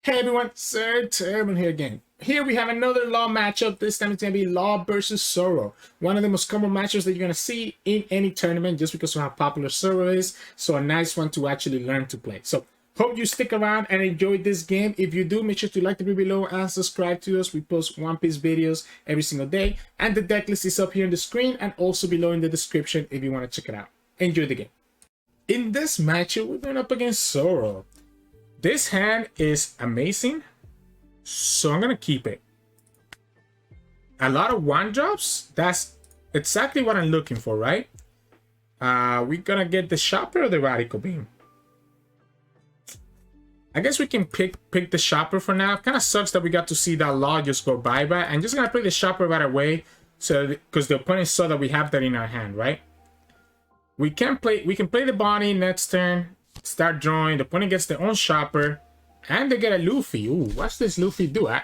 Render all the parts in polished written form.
Hey everyone, Sirturmund here again. Here we have another Law matchup. This time it's going to be Law versus Zoro. One of the most common matchups that you're going to see in any tournament just because of how popular Zoro is. So a nice one to actually learn to play. So hope you stick around and enjoy this game. If you do, make sure to like the video below and subscribe to us. We post One Piece videos every single day. And the deck list is up here on the screen and also below in the description if you want to check it out. Enjoy the game. In this matchup, we're going up against Zoro. This hand is amazing, so I'm gonna keep it. A lot of one drops. That's exactly what I'm looking for, right? We're gonna get the Shopper or the Radical Beam. I guess we can pick the Shopper for now. Kind of sucks that we got to see that Law just go bye-bye. I'm just gonna play the Shopper right away, so because the opponent saw that we have that in our hand, right? We can play the Bonney next turn. Start drawing. The opponent gets their own Shopper, and they get a Luffy. Ooh, what's this Luffy do? I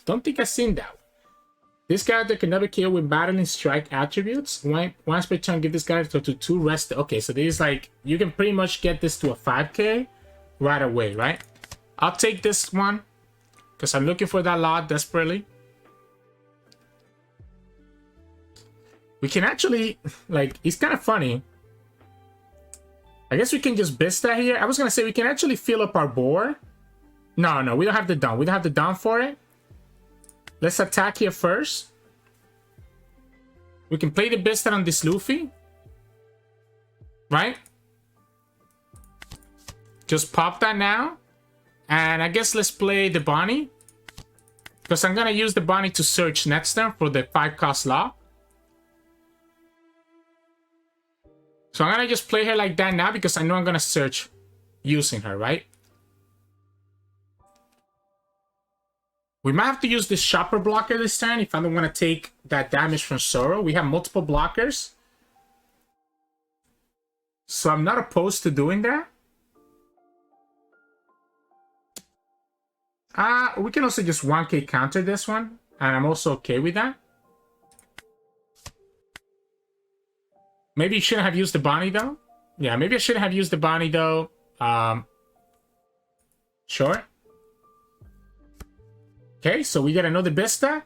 don't think I've seen that. This character can never kill with battling strike attributes. Once per turn, give this character to 2 rest. Okay, so this is like, you can pretty much get this to a 5k right away, right? I'll take this one because I'm looking for that Law desperately. We can actually, like, it's kind of funny. I guess we can just Vista here. I was going to say we can actually fill up our board. No, we don't have the Dawn. We don't have the Dawn for it. Let's attack here first. We can play the Vista on this Luffy. Right? Just pop that now. And I guess let's play the Bonney. Because I'm going to use the Bonney to search next turn for the 5-cost Law. So I'm going to just play her like that now because I know I'm going to search using her, right? We might have to use this Shopper blocker this turn if I don't want to take that damage from Zoro. We have multiple blockers. So I'm not opposed to doing that. We can also just 1k counter this one. And I'm also okay with that. Maybe you shouldn't have used the Bonney, though. Yeah, maybe I shouldn't have used the Bonney, though. Sure. Okay, so we get another Vista.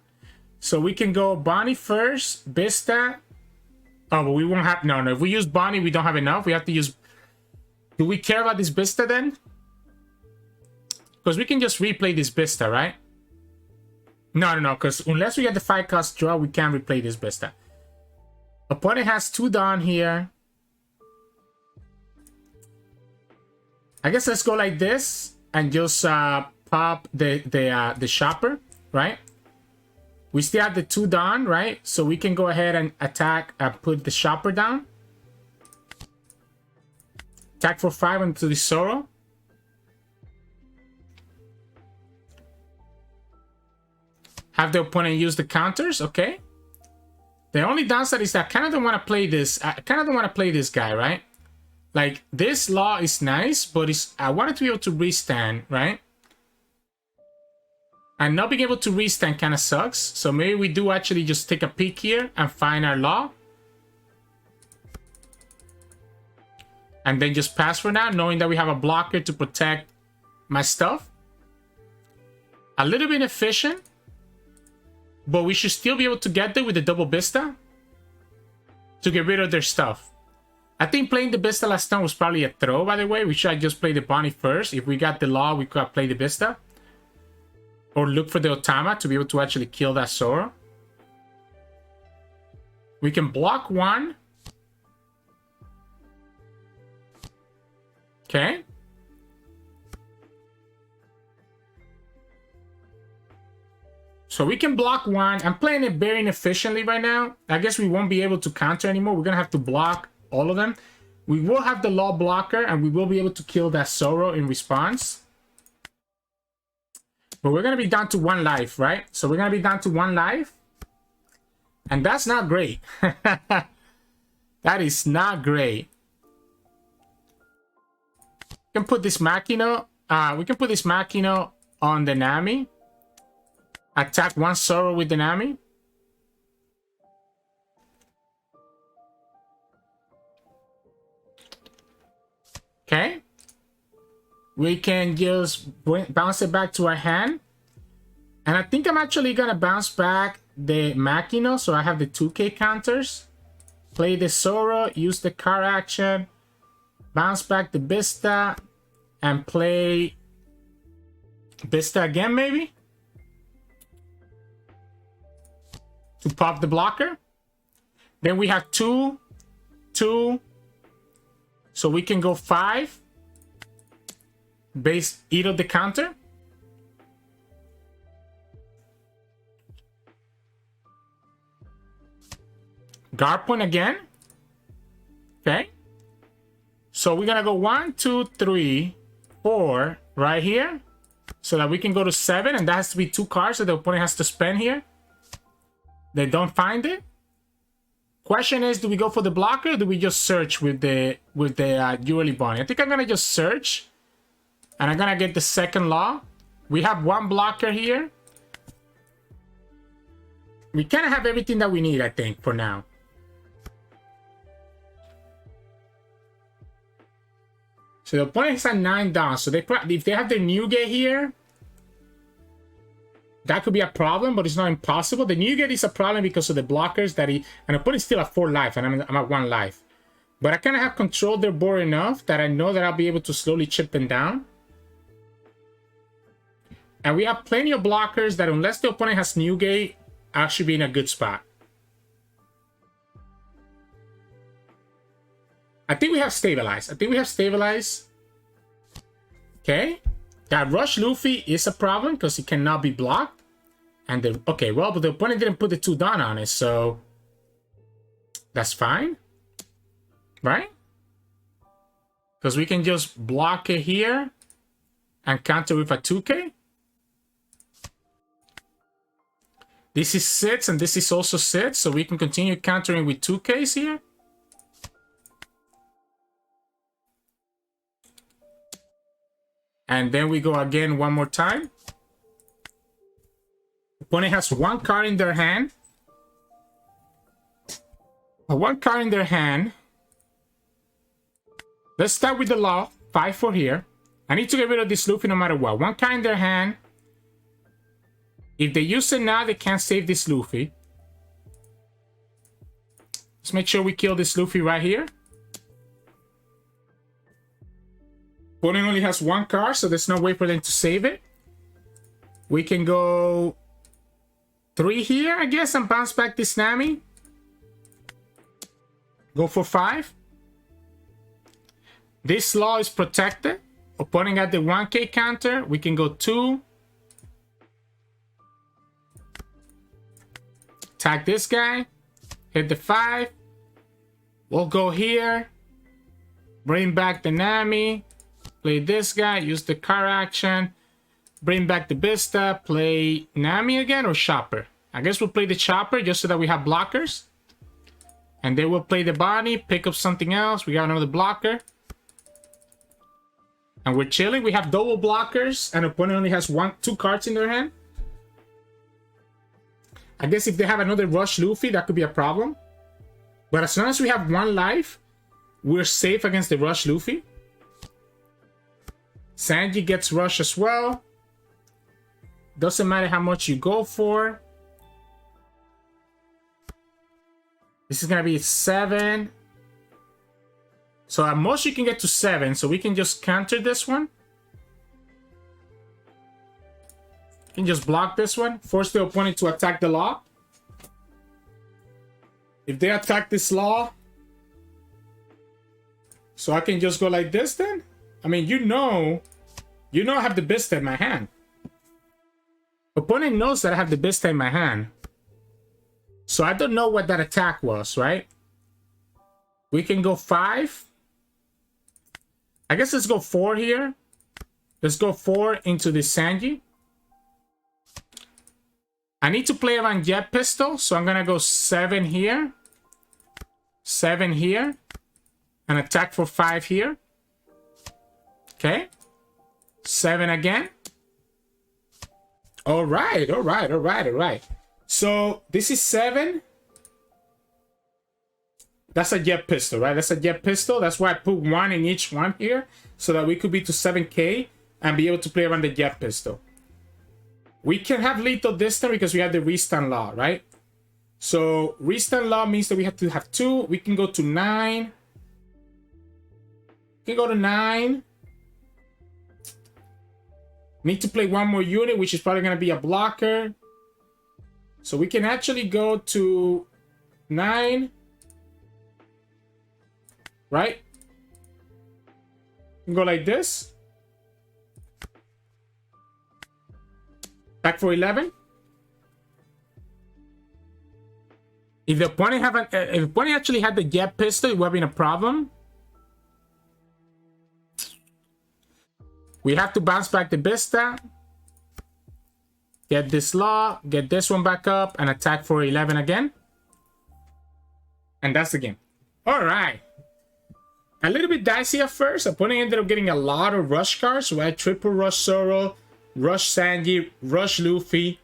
So we can go Bonney first, Vista. Oh, but we won't have... No. If we use Bonney, we don't have enough. We have to use... Do we care about this Vista, then? Because we can just replay this Vista, right? No. Because unless we get the 5-cost draw, we can't replay this Vista. Opponent has 2 Dawn here. I guess let's go like this and just pop the Shopper, right? We still have the 2 Dawn, right? So we can go ahead and attack, put the Shopper down. Attack for 5 into the Zoro. Have the opponent use the counters, okay? The only downside is that I kind of don't want to play this. I kind of don't want to play this guy, right? Like, this Law is nice, but I wanted to be able to restand, right? And not being able to restand kind of sucks. So maybe we do actually just take a peek here and find our Law. And then just pass for now, knowing that we have a blocker to protect my stuff. A little bit efficient. But we should still be able to get there with the double Vista to get rid of their stuff. I think playing the Vista last time was probably a throw, by the way. We should just play the Bonney first. If we got the Law, we could play the Vista. Or look for the Otama to be able to actually kill that Zoro. We can block 1. Okay. So we can block 1. I'm playing it very inefficiently right now. I guess we won't be able to counter anymore. We're going to have to block all of them. We will have the Law blocker, and we will be able to kill that Zoro in response. But we're going to be down to 1 life, right? So we're going to be down to 1 life. And that's not great. That is not great. We can put this Makino. We can put this Makino on the Nami. Attack 1 Zoro with the Nami. Okay. We can just bounce it back to our hand. And I think I'm actually going to bounce back the Makino, so I have the 2k counters. Play the Zoro, use the card action, bounce back the Vista, and play Vista again, maybe? To pop the blocker. Then we have 2, 2. So we can go 5. Base eat of the counter. Guard point again. Okay. So we're gonna go 1, 2, 3, 4 right here. So that we can go to 7, and that has to be 2 cards that the opponent has to spend here. They don't find it. Question is, do we go for the blocker or do we just search with the Curly Bonney? I think I'm gonna just search. And I'm gonna get the second law. We have 1 blocker here. We kind of have everything that we need, I think, for now. So the opponent is at 9 down. So if they have their new gate here, that could be a problem, but it's not impossible. The new gate is a problem because of the blockers that and the opponent is still at 4 life, and I'm at 1 life. But I kind of have controlled their board enough that I know that I'll be able to slowly chip them down. And we have plenty of blockers that, unless the opponent has new gate, actually be in a good spot. I think we have stabilized. Okay. That Rush Luffy is a problem because he cannot be blocked. And okay, well, but the opponent didn't put the 2 down on it, so that's fine. Right? Because we can just block it here and counter with a 2k. This is 6 and this is also 6, so we can continue countering with 2Ks here. And then we go again one more time. Opponent has 1 card in their hand. 1 card in their hand. Let's start with the law. 5-4 here. I need to get rid of this Luffy no matter what. 1 card in their hand. If they use it now, they can't save this Luffy. Let's make sure we kill this Luffy right here. Opponent only has 1 card, so there's no way for them to save it. We can go 3 here, I guess, and bounce back this Nami. Go for 5. This law is protected. Opponent got the 1k counter. We can go 2. Attack this guy. Hit the 5. We'll go here. Bring back the Nami. Play this guy. Use the car action. Bring back the Vista. Play Nami again or Chopper. I guess we'll play the Chopper just so that we have blockers. And then we'll play the Bonney. Pick up something else. We got another blocker. And we're chilling. We have double blockers. And opponent only has 2 cards in their hand. I guess if they have another Rush Luffy, that could be a problem. But as long as we have 1 life, we're safe against the Rush Luffy. Sanji gets Rush as well. Doesn't matter how much you go for. This is going to be 7. So at most you can get to 7. So we can just counter this one. Can just block this one. Force the opponent to attack the law. If they attack this law, so I can just go like this then? I mean, you know I have the Vista in my hand. Opponent knows that I have the Vista in my hand. So I don't know what that attack was, right? We can go 5. I guess let's go 4 here. Let's go 4 into the Sanji. I need to play around Jet Pistol, so I'm going to go 7 here. 7 here. And attack for 5 here. Okay. 7 again. All right. So this is 7. That's a jet pistol, right? That's a jet pistol. That's why I put one in each one here, so that we could be to 7k and be able to play around the jet pistol. We can have lethal this time because we have the restun law, right? So restun law means that we have to have 2. We can go to 9. We can go to 9. Need to play one more unit, which is probably going to be a blocker. So we can actually go to 9. Right? Go like this. Back for 11. If the opponent if the opponent actually had the jet pistol, it would have been a problem. We have to bounce back the Vista. Get this law, get this one back up, and attack for 11 again. And that's the game. Alright. A little bit dicey at first. Opponent ended up getting a lot of rush cards. So I had triple rush Zoro, rush Sanji, rush Luffy.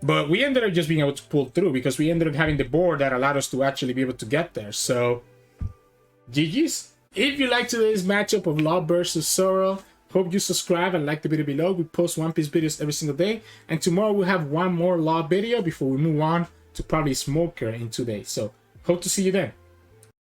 But we ended up just being able to pull through because we ended up having the board that allowed us to actually be able to get there. So, GG's. If you like today's matchup of Law versus Zoro, hope you subscribe and like the video below. We post One Piece videos every single day. And tomorrow we'll have one more Law video before we move on to probably Smoker in 2 days. So, hope to see you then.